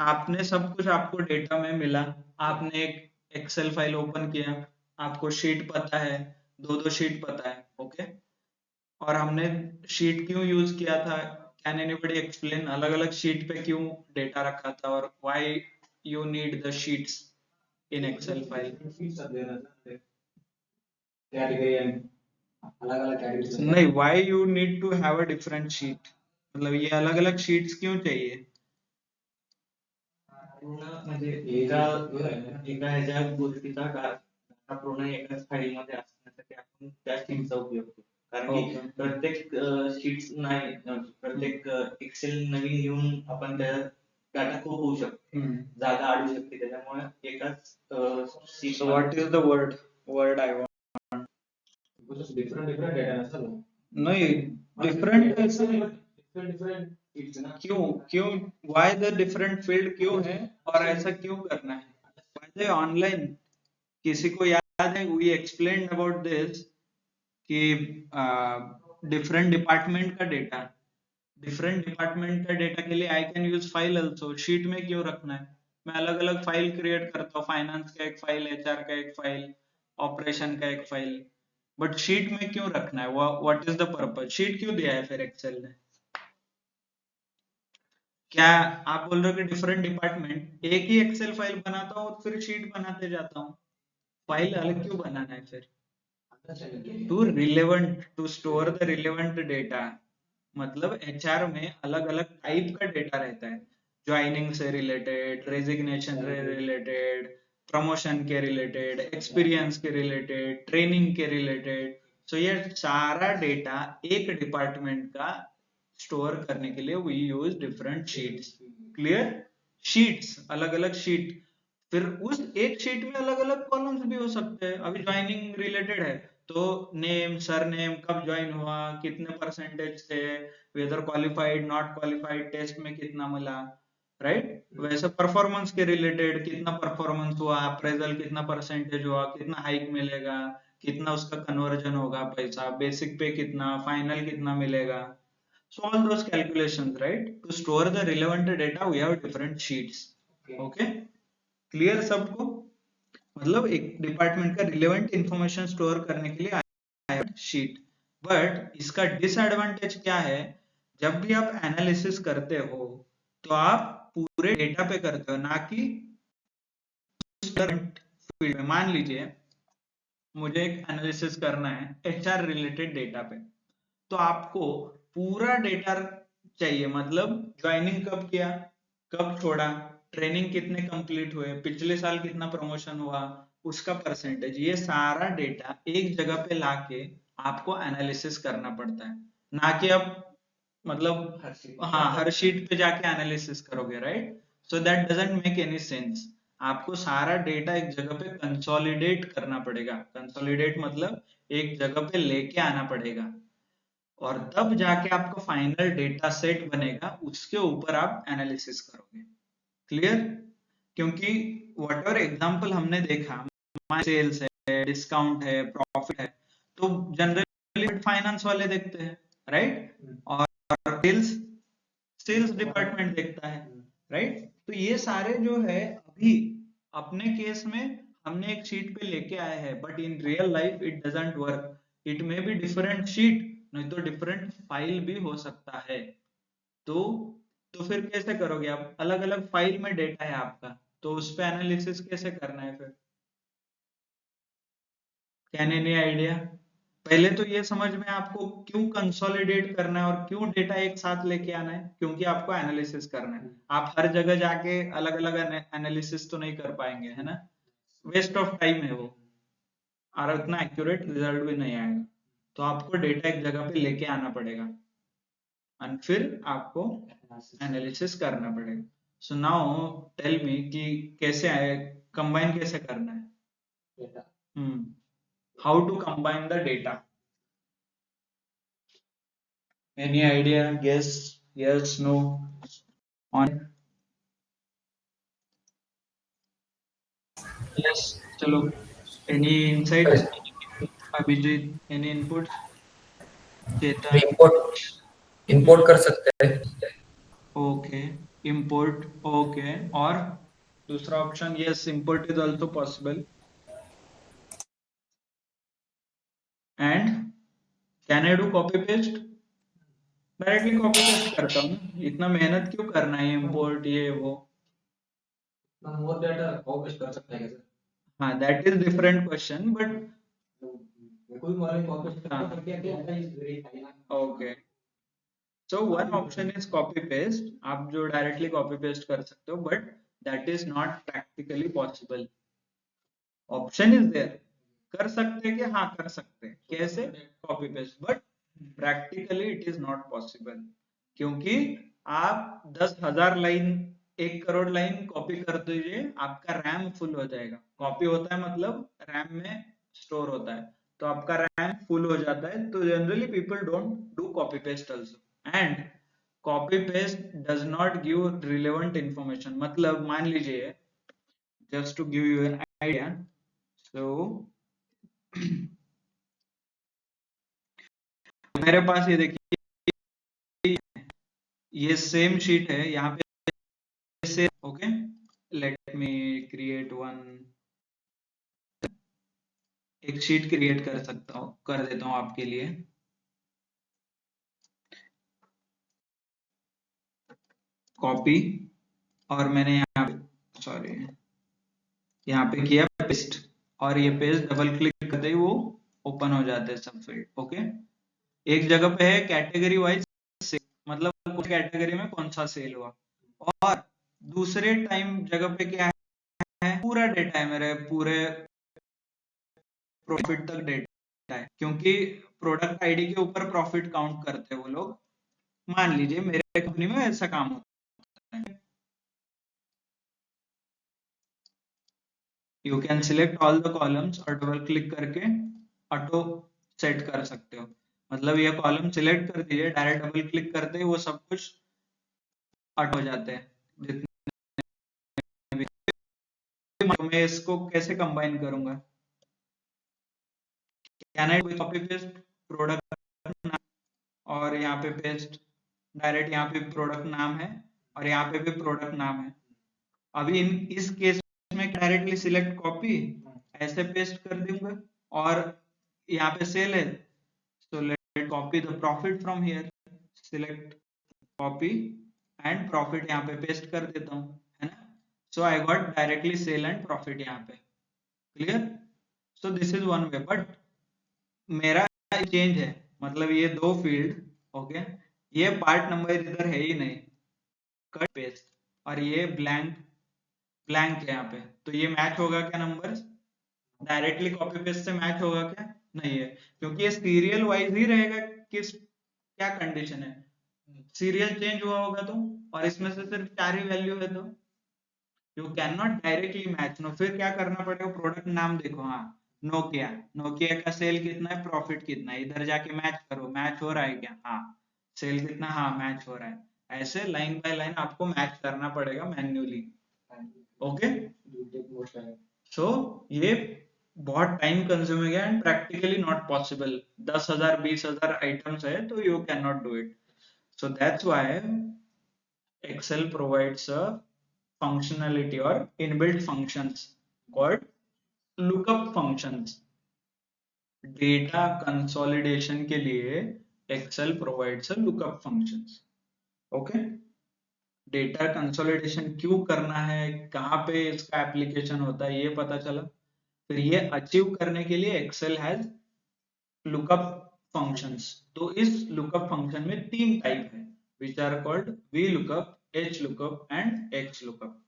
आपने सब कुछ, आपको डेटा में मिला, आपने एक एक्सेल फाइल ओपन किया, आपको शीट पता है, दो दो शीट पता है. ओके, और हमने शीट क्यों यूज किया था? कैन एनीबॉडी एक्सप्लेन अलग अलग शीट पे क्यों डेटा रखा था, और why you need the sheets in excel file? नहीं, why you need to have a different sheet, मतलब ये अलग अलग शीट्स क्यों चाहिए? म्हणजे एका ह्याच्या गोष्टीचा डाटा पूर्ण एकाच फाईलमध्ये असण्यासाठी आपण त्या शीटचा उपयोग करतो. कारण की प्रत्येक शीट्स नाही, प्रत्येक एक्सेल नवीन घेऊन आपण त्या डाटा खूप होऊ शकतो, जागा आढळू शकते. त्याच्यामुळे एकाच sheet. What is the word I want? Different different data है सर नहीं डिफरेंट ऐसे डिफरेंट शीट्स ना क्यों क्यों वाई द डिफरेंट फील्ड क्यों है और ऐसा क्यों करना है पहले ऑनलाइन किसी को याद है वी एक्सप्लेन अबाउट दिस कि डिफरेंट डिपार्टमेंट का डेटा के लिए I can use file also sheet में क्यों रखना है मैं अलग अलग फाइल क्रिएट करता हूँ फाइनेंस का एक फाइल एचआर का एक फाइल ऑपरेशन का एक फाइल बट शीट में क्यों रखना है what is the purpose sheet क्यों दिया है फिर एक्सेल ने क्या आप बोल रहे हो कि डिफरेंट डिपार्टमेंट एक ही एक्सेल फाइल बनाता हूँ और फिर शीट बनाते जाता हूँ फाइल अलग क्यों बनाना है फिर to store the relevant data मतलब एचआर में अलग अलग टाइप का डेटा रहता है ज्वाइनिंग से रिलेटेड रेजिग्नेशन से रिलेटेड प्रमोशन के रिलेटेड एक्सपीरियंस के रिलेटेड ट्रेनिंग के रिलेटेड सो ये सारा डेटा एक डिपार्टमेंट का स्टोर करने के लिए we use different sheets clear sheets अलग अलग शीट फिर उस एक शीट में अलग अलग कॉलम्स भी हो सकते हैं अभी ज्वाइनिंग रिलेटेड है तो नेम सरनेम कब ज्वाइन हुआ कितने परसेंटेज थे whether qualified not qualified test में कितना मिला राइट वैसे परफॉर्मेंस के रिलेटेड कितना परफॉर्मेंस हुआ अप्रेजल कितना परसेंटेज हुआ कितना हाइक मिलेगा कितना उसका कन्वर्जन होगा पैसा बेसिक पे कितना फाइनल कितना मिलेगा so all those calculations right to store the relevant data we have different sheets okay clear सबको मतलब एक डिपार्टमेंट का रिलेवेंट इंफॉर्मेशन स्टोर करने के लिए आया शीट बट इसका डिसएडवांटेज क्या है जब भी आप एनालिसिस करते हो तो आप पूरे डेटा पे करते हो ना कि फील्ड में मान लीजिए मुझे एक एनालिसिस करना है एचआर रिलेटेड डेटा पे तो आपको पूरा डेटा चाहिए मतलब ज्वाइनिंग कब किया कब छोड़ा ट्रेनिंग कितने कंप्लीट हुए पिछले साल कितना प्रमोशन हुआ उसका परसेंटेज ये सारा डेटा एक जगह पे लाके आपको एनालिसिस करना पड़ता है ना कि आप मतलब हाँ हर शीट पे जाके एनालिसिस करोगे right so that doesn't make any sense आपको सारा डेटा एक जगह पे कंसोलिडेट करना पड़ेगा कंसोलिडेट मतलब एक जगह पे लेके आना पड़ेगा और तब जाके आपका फाइनल डेटा सेट बनेगा उसके ऊपर आप एनालिसिस करोगे क्लियर क्योंकि व्हाटएवर एग्जांपल हमने देखा सेल्स है डिस्काउंट है प्रॉफिट है तो जनरली फाइनेंस वाले देखते हैं राइट और सेल्स सेल्स डिपार्टमेंट देखता है राइट तो ये सारे जो है अभी अपने केस में हमने एक शीट पे लेके आए हैं but in real life it doesn't work it may be different sheet नहीं तो डिफरेंट फाइल भी हो सकता है तो फिर कैसे करोगे आप अलग अलग फाइल में डेटा है आपका तो उस पे एनालिसिस कैसे करना है फिर कैन एनी आइडिया पहले तो ये समझ में आपको क्यों कंसोलिडेट करना है और क्यों डेटा एक साथ लेके आना है क्योंकि आपको एनालिसिस करना है आप हर जगह जाके अलग अलग एनालिसिस तो नहीं कर पाएंगे है ना वेस्ट ऑफ टाइम है वो और उतना एक्यूरेट रिजल्ट भी नहीं आएगा तो आपको डेटा एक जगह पे लेके आना पड़ेगा और फिर आपको एनालिसिस करना पड़ेगा सो नाउ टेल मी कि कैसे आए कंबाइन कैसे करना है how to combine the data any idea guess yes no on yes चलो any insights Abhijit any input Chetan import import कर सकते हैं ओके import ओके और दूसरा option yes import is also possible and can I do copy paste directly copy paste करता हूँ ना इतना मेहनत क्यों करना है import ये वो मोर डेटा कॉपी पेस्ट कर सकते हैं सर हाँ that is different question but कोई मारे कॉपी पेस्ट करके data is very fine okay so one option is copy paste आप जो डायरेक्टली कॉपी पेस्ट कर सकते हो but that is not practically possible option is there कर सकते हैं कि हाँ कर सकते हैं कैसे copy paste but practically it is not possible क्योंकि आप 10,000 लाइन 1 करोड़ लाइन कॉपी कर दीजिए आपका रैम फुल हो जाएगा कॉपी होता है मतलब रैम में स्टोर होता है तो आपका रैम फुल हो जाता है, तो generally people don't do copy paste also. And copy paste does not give relevant information. मतलब मान लीजिए, just to give you an idea, so मेरे पास ये देखिए, ये सेम शीट है, यहाँ पे से okay, let me create one, एक शीट क्रिएट कर देता हूँ आपके लिए। कॉपी, और मैंने यहाँ पे सॉरी यहाँ पे किया पेस्ट, और ये पेस्ट डबल क्लिक करते ही वो ओपन हो जाते हैं सब फील्ड। ओके, एक जगह पे है कैटेगरी वाइज सेल, मतलब कौन कैटेगरी में कौन सा सेल हुआ, और दूसरे टाइम जगह पे क्या है, पूरा डेटा है मेरे, पूरे प्रॉफिट तक डेटा है, क्योंकि प्रोडक्ट आईडी के ऊपर प्रॉफिट काउंट करते हैं वो लोग। मान लीजिए मेरे कंपनी में ऐसा काम होता है। You can select all the columns और डबल क्लिक करके ऑटो सेट कर सकते हो। मतलब ये कॉलम सिलेक्ट कर दीजिए, डायरेक्ट डबल क्लिक करते ही वो सब कुछ ऑटो हो जाते हैं जितने भी। तो मैं इसको कैसे कंबाइन करूंगा, can I copy paste product, और यहाँ पे पेस्ट डायरेक्ट, यहाँ पे प्रोडक्ट नाम है और यहाँ पे भी प्रोडक्ट नाम है। अभी इस केस में डायरेक्टली सिलेक्ट कॉपी, ऐसे पेस्ट कर दूंगा, और यहाँ पे सेल है, so let copy the profit from here, select copy and profit यहाँ पे पेस्ट कर देता हूँ, है ना। so I got directly sale and profit यहाँ पे, clear। so this is one way, but मेरा चेंज है, मतलब ये दो फील्ड, ओके, ये पार्ट नंबर इधर है ही नहीं, कट पेस्ट, और ये ब्लैंक है यहाँ पे, तो ये मैच होगा क्या नंबर्स, डायरेक्टली कॉपी पेस्ट से मैच होगा क्या, नहीं है, क्योंकि ये सीरियल वाइज ही रहेगा। किस क्या कंडीशन है, सीरियल चेंज हुआ होगा तो, और इसमें से सिर्फ 4 ही वैल्यू है, तो you can not directly match. No, फिर क्या करना पड़ेगा, प्रोडक्ट नाम देखो, हाँ नोकिया का सेल कितना है, प्रॉफिट कितना है, इधर जाके मैच करो, मैच हो रहा है क्या, हाँ सेल कितना, हाँ मैच हो रहा है। ऐसे लाइन बाय लाइन आपको मैच करना पड़ेगा मैन्युअली। ओके, सो ये बहुत टाइम कंज्यूमिंग है and practically not possible. 10,000 20,000 items है, तो you can not do it. So that's why Excel provides a functionality or inbuilt functions called lookup functions। Data consolidation के लिए Excel provides a lookup functions। Okay, data consolidation क्यों करना है, कहाँ पे इसका एप्लीकेशन होता है, ये पता चला। फिर ये अचीव करने के लिए एक्सेल हैज लुकअप फंक्शंस। तो इस लुकअप फंक्शन में 3 टाइप है, which are called V lookup, H lookup and X lookup.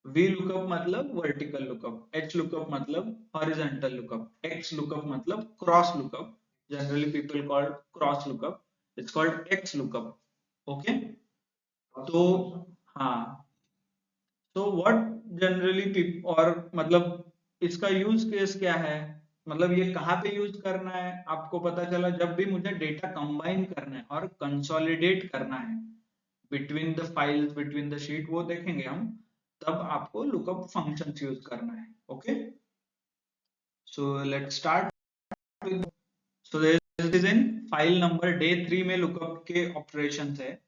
V lookup मतलब वर्टिकल लुकअप, एच लुकअप मतलब हॉरिजॉन्टल लुकअप, एक्स लुकअप मतलब cross lookup. Generally people called cross lookup, it's called X lookup. Okay, तो हाँ, तो what generally और मतलब इसका use case क्या है, मतलब ये कहाँ पे यूज करना है, आपको पता चला जब भी मुझे डेटा कंबाइन करना है और कंसोलिडेट करना है between the files, between the sheet, वो देखेंगे हम, तब आपको लुकअप फंक्शंस यूज करना है। Okay, so let's start with, so this is in file number day 3 में लुकअप के ऑपरेशंस है।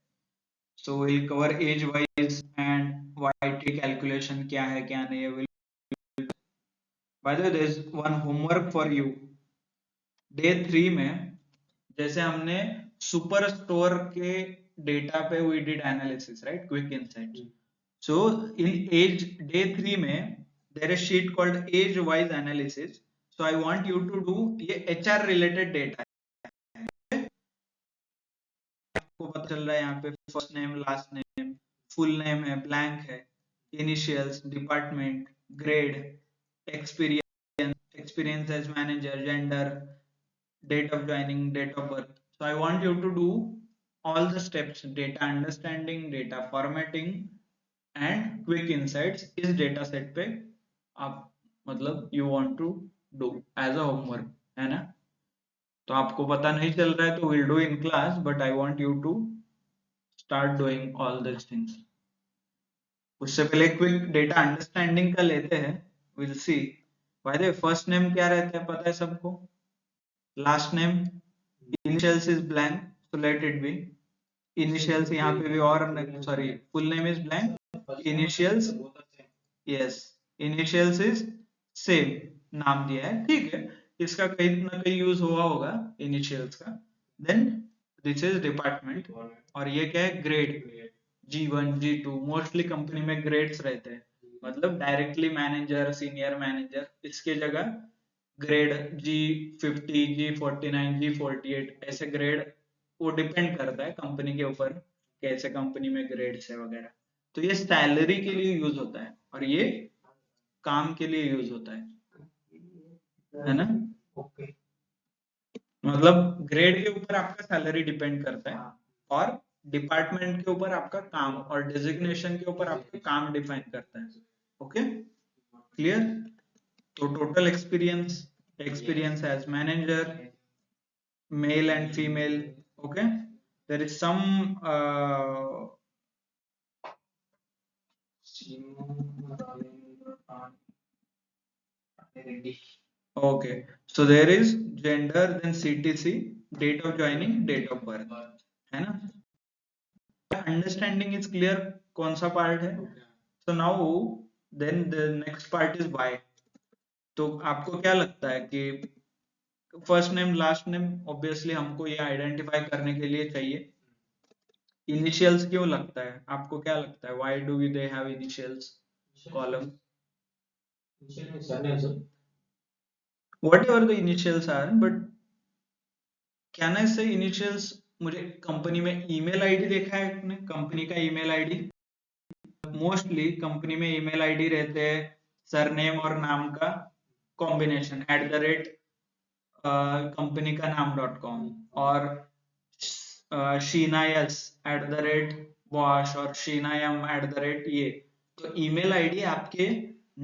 So we'll cover age wise and YT calculation क्या है क्या नहीं है। By the way, there's one homework for you। Day 3 में जैसे हमने सुपर स्टोर के डेटा पे we did analysis, right? Quick insights। So in age day 3 में there is sheet called age wise analysis। So I want you to do, ये HR related data है, आपको पता चल रहा है यहाँ पे first name, last name, full name है, ब्लैंक है, initials, department, grade, experience as manager, gender, date of joining, date of birth. So I want you to do all the steps, data understanding, data formatting and quick insights इस data set पे आप मतलब you want to do as a homework, है ना। तो आपको पता नहीं चल रहा है तो will do in class, but I want you to start doing all this things. उससे पहले क्विक डेटा अंडरस्टैंडिंग का लेते हैं, will see. By the way first name क्या रहता है पता है सबको? Last name initials is blank, so let it be initials. यहाँ पे भी और sorry, full name is blank, initials yes, initials is same, नाम दिया है, ठीक है, इसका कहीं ना कहीं यूज हुआ होगा इनिशियल्स का। देन दिस इज डिपार्टमेंट, और ये क्या है? Grade, G1 G2, mostly company में ग्रेड्स रहते हैं, मतलब डायरेक्टली मैनेजर, सीनियर मैनेजर, इसके जगह ग्रेड G50 G49 G48 ऐसे ग्रेड, वो डिपेंड करता है कंपनी के ऊपर कैसे कंपनी में ग्रेड्स है वगैरह। तो ये सैलरी के लिए यूज होता है और ये काम के लिए यूज होता है ना? मतलब ग्रेड के ऊपर आपका सैलरी डिपेंड करता है और डिपार्टमेंट के ऊपर आपका काम, और डेजिग्नेशन के ऊपर आपका काम डिफाइन करता है। Okay, clear? तो total experience, experience as manager, male and female, okay. There is some okay, so there is gender, then CTC, date of joining, date of birth, है ना? Understanding is clear कौन सा part है? So now then the next part is why। तो आपको क्या लगता है कि first name last name obviously हमको ये आइडेंटिफाई करने के लिए चाहिए। इनिशियल्स क्यों लगता है? आपको क्या लगता है? Why do they have initials column? Whatever the initials are, but can I say initials? मुझे कंपनी में ईमेल आईडी देखा है आपने? कंपनी का ईमेल आईडी, मोस्टली कंपनी में ईमेल आईडी रहते हैं सरनेम और नाम का कॉम्बिनेशन @ कंपनी का नाम.com, और शीनायस @bosh और शीनायम ये। तो ईमेल आईडी आपके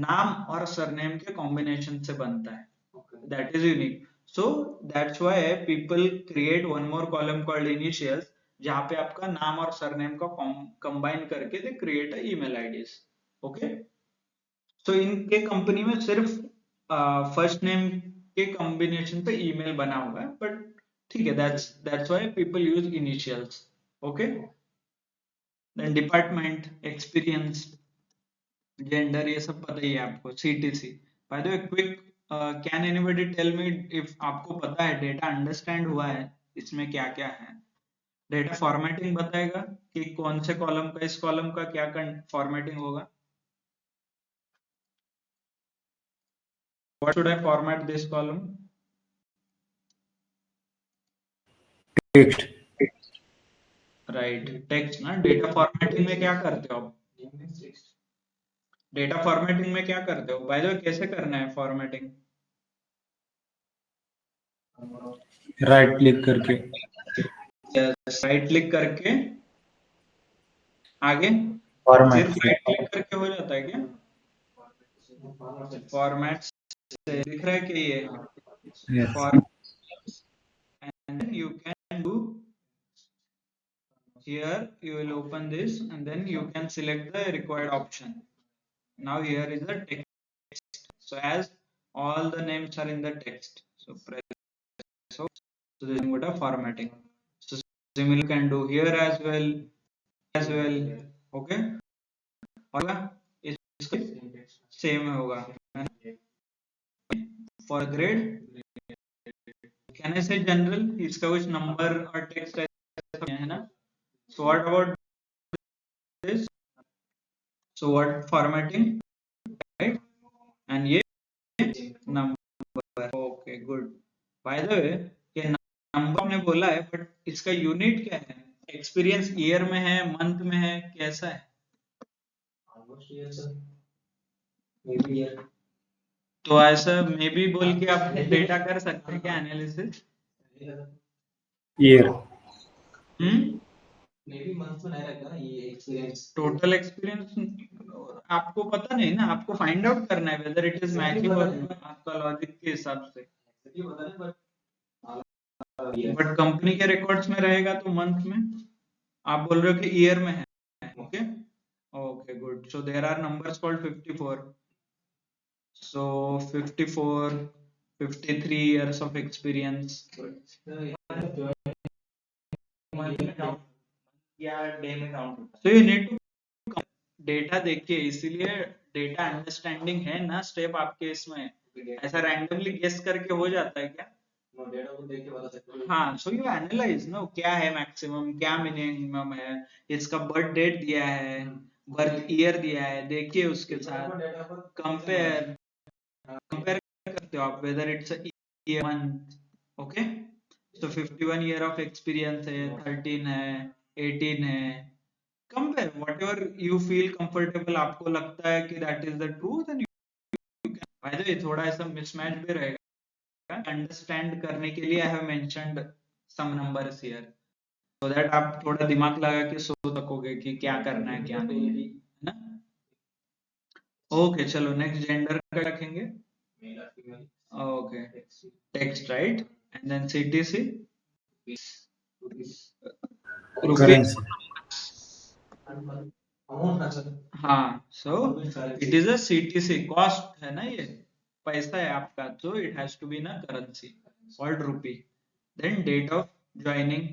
नाम और सरनेम के कॉम्बिनेशन से बनता है, that is unique, so that's why people create one more column called initials, जहाँ पे आपका नाम और सरनेम का कंबाइन करके they create a email IDs। okay, so इनके कंपनी में सिर्फ फर्स्ट नेम के कॉम्बिनेशन पे ईमेल बना हुआ है, बट ठीक है, that's why people use initials। okay, then department, experience, gender, ये सब पता ही है आपको, CTC। By the way quick, can anybody tell me if आपको पता है डेटा अंडरस्टैंड हुआ है इसमें क्या क्या है? डेटा फॉर्मेटिंग बताएगा कि कौन से कॉलम का, इस कॉलम का क्या फॉर्मेटिंग होगा? What should I format this column? Text, right, text ना। डेटा फॉर्मेटिंग में क्या करते हो आप? डेटा फॉर्मेटिंग में क्या करते हो? बाय द वे कैसे करना है फॉर्मेटिंग? राइट क्लिक करके, राइट क्लिक करके आगे फॉर्मेट सिर्फ राइट क्लिक करके हो जाता है क्या? फॉर्मेट से दिख रहा है कि ये Yes. and then you can do here, you will open this and then you can select the required option. Now here is the text, so as all the names are in the text, so press so this is what a formatting, so similar you can do here as well, okay, होगा इसका same होगा for grade. Can I से general, इसका कुछ number और text है ना? So what about this? So what formatting, right, and ये number, okay good. By the way ये नंबर हमने बोला है, बट इसका यूनिट क्या है? एक्सपीरियंस ईयर में है, मंथ में है, कैसा है? तो ऐसा मे बी बोल के आप डेटा कर सकते हैं क्या एनालिसिस? ईयर, टोटल एक्सपीरियंस आपको पता नहीं ना, आपको फाइंड आउट करना है वेदर इट इज मैचिंग और आपका लॉजिक के हिसाब से। बट कंपनी के रिकॉर्ड्स में रहेगा तो मंथ में, आप बोल रहे हो कि ईयर में है, okay okay good. So there are numbers called 54. So 54, 53 years of experience. या डे में काउंट होता So you need to data देखिए, इसीलिए डेटा अंडरस्टैंडिंग है ना स्टेप आपके इसमें. ऐसा रैंडमली गेस करके हो जाता है क्या? है, डेटा को देख के बता सकते हो. हाँ, सो यू एनालाइज नो क्या है मैक्सिमम, क्या मिनिमम है, इसका बर्थ डेट दिया है, बर्थ ईयर दिया है, देखिए उसके साथ कंपेयर कंपेयर करते हो आप whether it's a year month. Okay, so 51 year of experience है, 13 है, 18 है, compare whatever you feel comfortable, आपको लगता है कि that is the truth. And by the way थोड़ा ऐसा मिसमैच भी रहेगा, अंडरस्टैंड करने के लिए I have mentioned some numbers here, so that आप थोड़ा दिमाग लगा के सोच सकोगे कि क्या करना है क्या नहीं है ना. ओके चलो नेक्स्ट जेंडर का रखेंगे. Okay, text right, and then CTC rupees. Currency. हाँ, so it is a CTC, cost है ना, ये पैसा है आपका, so it has to be in a currency called rupee. Then date of joining,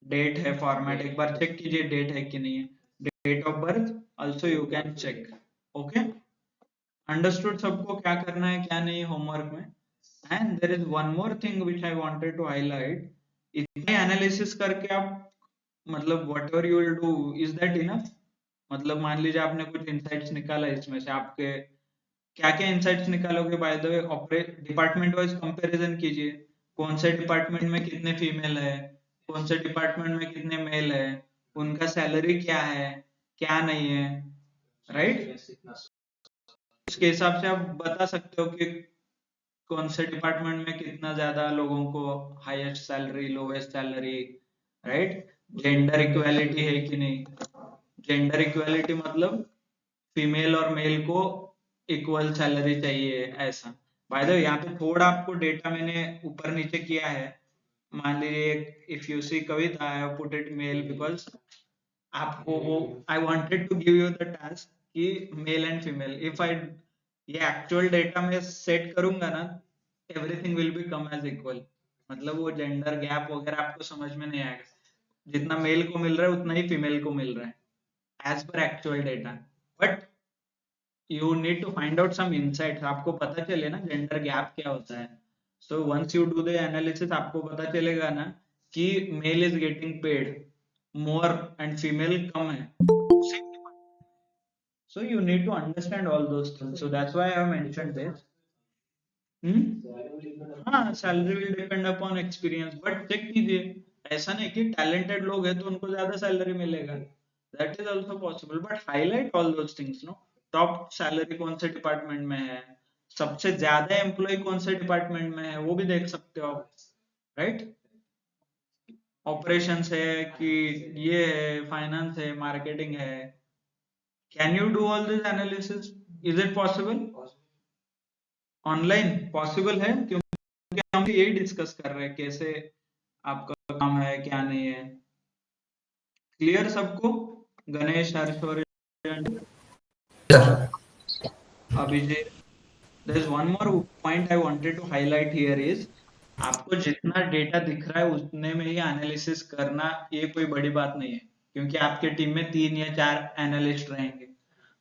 date है, फॉर्मेट एक बार चेक कीजिए डेट है कि नहीं है. Date of birth also you can check. Okay, understood सबको क्या करना है क्या नहीं होमवर्क में. And there is one more thing which I wanted to highlight. इतने एनालिसिस करके आप मतलब whatever you will do, is that enough? मतलब मान लीजिए आपने कुछ इनसाइट्स निकाला इसमें से, आपके क्या क्या इनसाइट्स निकालोगे? Bye the way operate department wise comparison कीजिए, कौन से डिपार्टमेंट में कितने फीमेल है, कौन से डिपार्टमेंट में कितने मेल है, उनका सैलरी क्या है क्या नहीं है, राइट? उसके हिसाब से आप बता सकते हो कि कौन से डिपार्टमेंट में कितना ज्यादा लोगों को highest salary, lowest salary, right? Gender equality है कि नहीं. जेंडर इक्वालिटी मतलब फीमेल और मेल को इक्वल सैलरी चाहिए, ऐसा. बाय द वे यहाँ पे थोड़ा आपको डेटा मैंने ऊपर नीचे किया है. मान लीजिए if you see Kavita, I have put it male because आपको वो I wanted to give you the task कि male and female, if I ये एक्चुअल डेटा में सेट करूंगा ना, everything will be come as equal. मतलब वो जेंडर गैप वगैरह आपको समझ में नहीं आएगा. जितना मेल को मिल रहा है उतना ही फीमेल को मिल रहा है एज पर actual data. But you need to find out some insights, आपको पता चले ना जेंडर गैप क्या होता है. So once you do the analysis आपको पता चलेगा ना कि male is getting paid more and female कम है. So you need to understand all those things. So that's why I have mentioned this. हाँ, salary will depend upon experience, but check कीजिए. ऐसा नहीं कि talented लोग हैं तो उनको ज्यादा salary मिलेगा. That is also possible, but highlight all those things, no? Top salary कौन से डिपार्टमेंट में है, सबसे ज्यादा एम्प्लॉय कौन से डिपार्टमेंट में है, वो भी देख सकते हो आप, राइट? ऑपरेशंस है कि ये है, फाइनेंस है, मार्केटिंग है. Can you do all this analysis? Is it possible? Online possible है, क्योंकि हम यही डिस्कस कर रहे हैं कैसे आपका काम है क्या नहीं है. क्लियर सबको? Ganesh, Harshvardhan, Abhijit. there is one more point I wanted to highlight here is आपको जितना डेटा दिख रहा है उतने में ही एनालिसिस करना, ये कोई बड़ी बात नहीं है, क्योंकि आपके टीम में 3 या 4 एनालिस्ट रहेंगे,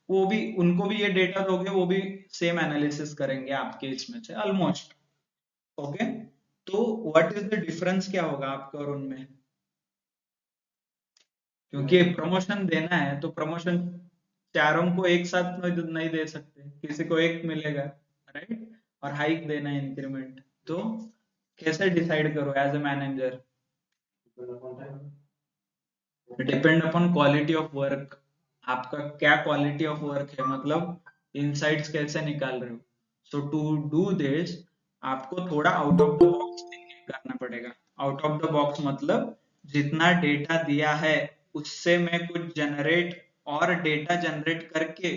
वो भी उनको भी ये डेटा दोगे, वो भी सेम एनालिसिस करेंगे आपके इसमें से ऑलमोस्ट. ओके, तो व्हाट इज द डिफरेंस, क्या होगा आपका और उनमें? क्योंकि प्रमोशन देना है तो प्रमोशन चारों को एक साथ नहीं दे सकते, किसी को एक मिलेगा, राइट? और हाइक देना है, इंक्रीमेंट, तो कैसे डिसाइड करो as a manager? Depend upon quality of work. आपका क्या क्वालिटी ऑफ वर्क है, मतलब इनसाइट्स कैसे निकाल रहे हो. सो टू डू दिस आपको थोड़ा out of the box thinking करना पड़ेगा. आउट ऑफ द बॉक्स मतलब जितना डेटा दिया है उससे मैं कुछ जनरेट और डेटा जनरेट करके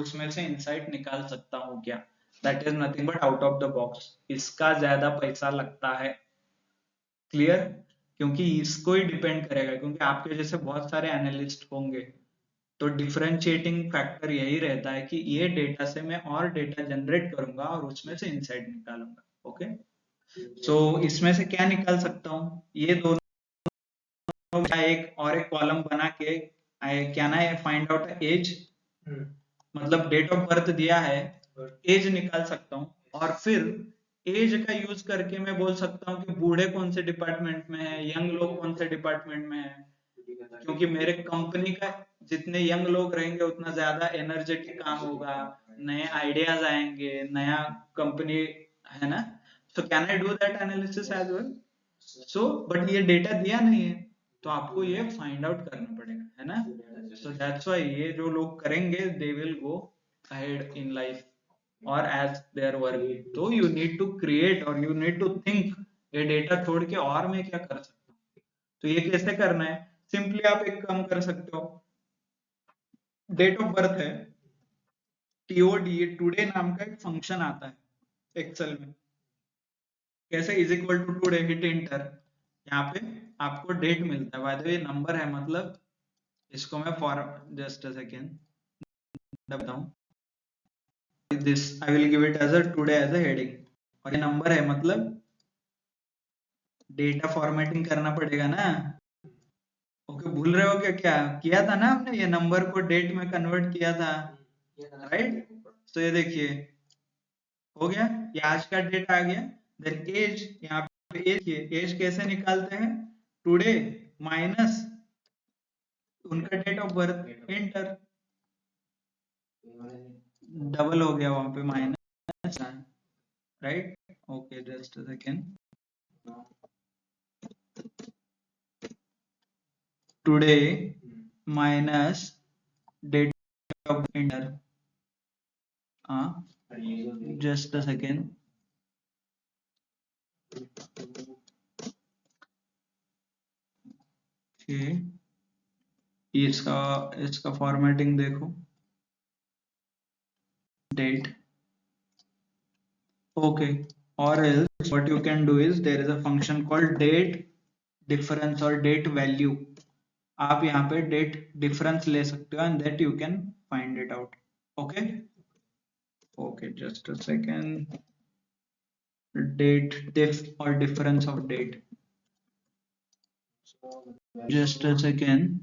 उसमें से इंसाइट निकाल सकता हूँ क्या. That is nothing but out of the box. इसका ज्यादा पैसा लगता है. क्लियर? क्योंकि इसको ही डिपेंड करेगा, क्योंकि आपके जैसे बहुत सारे एनालिस्ट होंगे, तो डिफरेंशिएटिंग फैक्टर यही रहता है कि ये डेटा से मैं और डेटा जनरेट करूंगा और उसमें से इनसाइट निकालूंगा। ओके, सो इसमें से क्या निकाल सकता हूँ? ये दोनों एक और एक कॉलम बना के क्या ना है, फाइंड आउट एज, मतलब डेट ऑफ बर्थ दिया है, एज निकाल सकता हूँ, और फिर एज का यूज करके मैं बोल सकता हूँ कि बूढ़े कौन से डिपार्टमेंट में है, यंग लोग कौन से डिपार्टमेंट में है, क्योंकि मेरे कंपनी का जितने यंग लोग रहेंगे उतना ज्यादा एनर्जेटिक काम होगा, नए आइडियाज आएंगे, नया कंपनी है ना। So can I do that analysis as well? So but ये डेटा दिया नहीं है, तो आपको ये फाइंड आउट करना पड़ेगा, है ना। सो दैट्स व्हाई ये जो लोग करेंगे they will go ahead in life और एज देयर वर्क। तो यू नीड टू क्रिएट और यू नीड टू थिंक, ये डेटा छोड़ के और मैं क्या कर सकता हूँ। तो ये कैसे करना है? सिंपली आप एक काम कर सकते हो, डेट ऑफ बर्थ है, टीओडी टुडे नाम का एक फंक्शन आता है एक्सेल में। कैसे? Is equal to today, hit enter, यहाँ पे आपको डेट मिलता है, बाय द वे नंबर है, मतलब इसको मैं फॉर जस्ट अ सेकेंड बताऊं, this I will give it as a today as a heading, और ये नंबर है, मतलब डेटा फॉर्मेटिंग करना पड़ेगा ना। ओके, भूल रहे हो क्या? क्या किया था ना हमने, ये नंबर को डेट में कन्वर्ट किया था, राइट? तो ये देखिए हो गया, ये आज का डेट आ गया। देन एज, यहाँ पे एज कैसे निकालते हैं? टुडे माइनस उनका date of birth, enter, double हो गया वहां पे minus, right? Okay, just a second, today minus date of enter, हाँ जस्ट अ सेकेंड, इसका इसका फॉर्मेटिंग देखो, date, okay, or else what you can do is there is a function called date difference or date value, आप यहाँ पे date difference ले सकते हो and that you can find it out. Okay, okay, just a second, date diff or difference of date, just a second,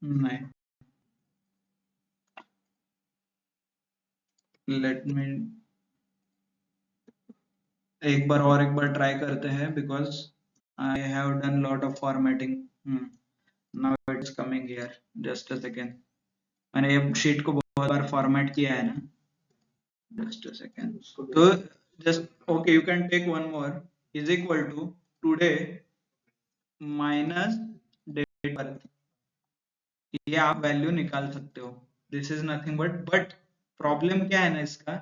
नहीं, let me एक बार try करते हैं, because I have done lot of formatting. Now it's coming here, just a second, मैंने ये sheet को बहुत बार format किया है ना, just a second, तो just okay, you can take one more, is equal to today minus date birth, ये आप वैल्यू निकाल सकते हो, this is nothing but problem क्या है ना इसका,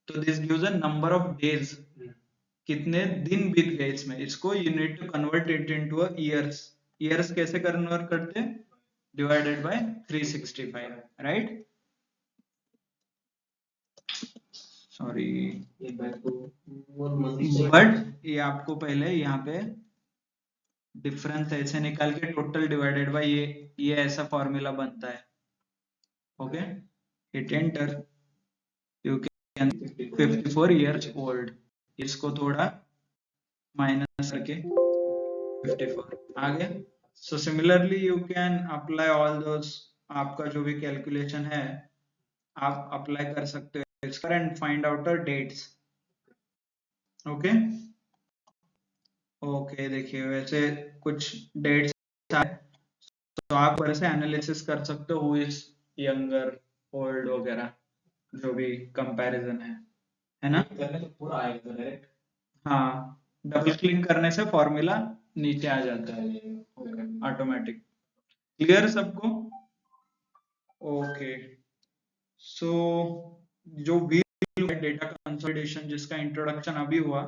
तो this gives a number of days, कितने दिन बीत गए इसमें, इसको you need to convert it into a years, years कैसे कन्वर्ट करते हैं? Divided by 365, right? Sorry, but ये आपको पहले यहाँ पे डिफरेंस ऐसे निकाल के टोटल डिवाइडेड बाय ये ऐसा फॉर्मूला बनता है। Okay, hit enter, you can 54 years old, इसको थोड़ा माइनस करके 54 आ गया। So similarly you can apply all those, आपका जो भी कैलकुलेशन है आप अप्लाई कर सकते हो इसका and find out the dates. Okay, okay, देखिए वैसे कुछ डेट्स आए, तो आप वैसे एनालिसिस कर सकते हो हु इज यंगर, ओल्ड वगैरह, जो भी कंपैरिजन है ना। पूरा आएगा डायरेक्ट, हाँ, डबल क्लिक करने से फॉर्मूला नीचे आ जाता है, ओके, ऑटोमेटिक। क्लियर सबको? ओके, सो जो व्हील डेटा कंसोलिडेशन जिसका इंट्रोडक्शन अभी हुआ,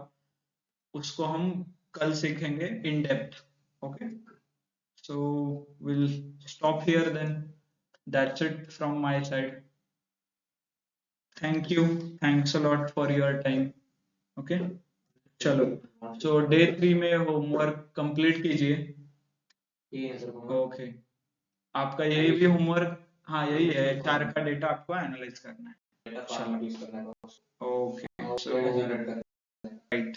उसको हम कल सीखेंगे in depth. Okay, so we'll stop here then, that's it from my side. Thanks a lot for your time. Okay चलो, सो डे 3 में होमवर्क कंप्लीट कीजिए। ये है सर ओके, आपका यही भी होमवर्क, हाँ यही है, 4 का डेटा आपको एनालाइज करना है। डेटा फॉर्मेट यूज करना है। ओके, सो जनरेट करना है। राइट।